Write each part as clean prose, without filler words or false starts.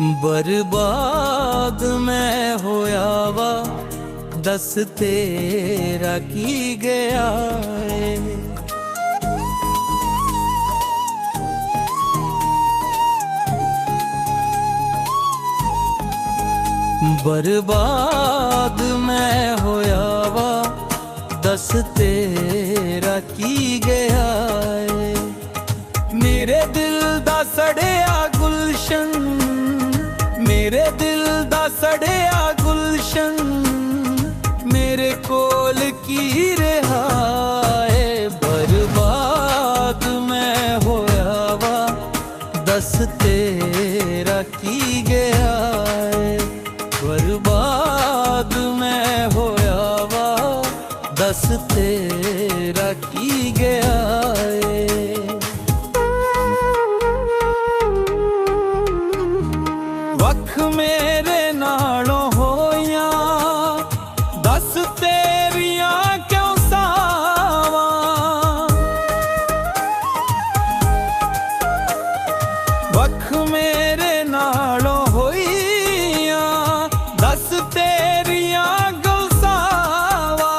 बर्बाद मैं होया वा, दस तेरा की गया है। बर्बाद मैं होया वा, दस तेरा की गया है। मेरे दिल दा सड़िया गुलशन, मेरे दिल दा सड़िया गुलशन, मेरे कोल की रहा है। बर्बाद मैं होया वा, दस तेरा की गया है। बर्बाद मैं होया वा, दस तेरा की गया है। वख मेरे नालों होया, दस तेरिया क्यों सावा। वख मेरे नालों होया, दस तेरिया गलसावा।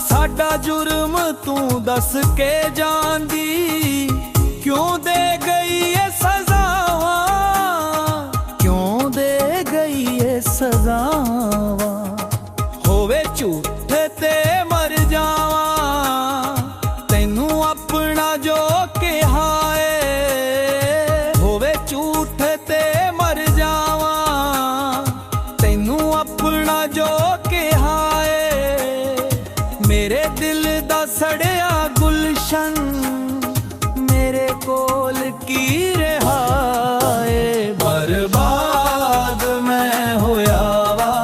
साडा जुर्म तू दस के जांदी, क्यों दे गई है सजावा, क्यों दे गई है सजावा। होवे झूठ ते मर जावा, तैनू अपना जो कहा है। होवे झूठ ते मर जावा, तैनू अपना जो कहा है। मेरे दिल दा सड़िया गुलशन, मेरे कोल की रहा है। बर्बाद मैं होया वा,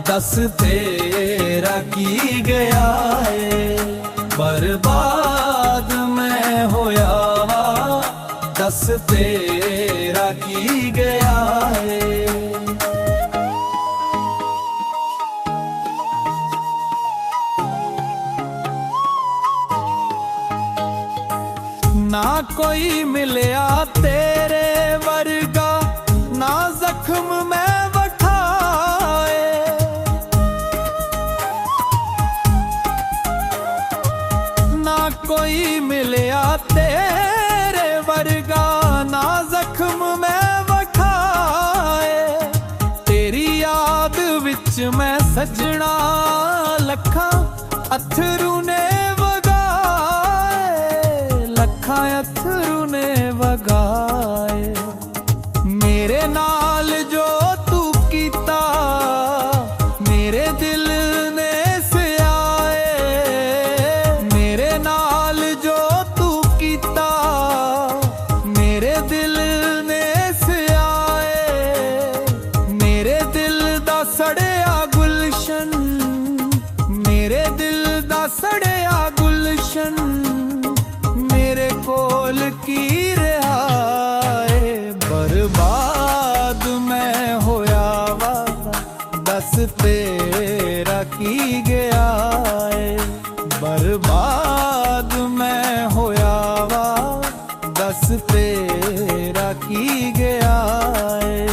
दस तेरा की गया है। बर्बाद मैं होया वा, दस तेरा की गया है। ना कोई मिलया तेरे वर्गा, ना जख्म में वठाए। ना कोई मिलया तेरे वर्गा, ना जख्म में वठाए। तेरी याद विच मैं सजना, लखा अथरू ने अथरू ने वगाए। मेरे नाल जो तू कीता, मेरे दिल ने स्याए। मेरे नाल जो तू कीता, मेरे दिल ने स्याए। मेरे दिल दा सड़िया गुलशन, मेरे दिल दा सड़िया गुलशन, मेरे कोल की रहा है। बर्बाद मैं होया वा, दस तेरा की गया है। बर्बाद मैं होया वा, दस तेरा की गया है।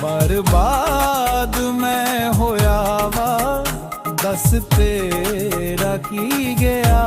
बर्बाद मैं होया वा, दस तेरा की गया।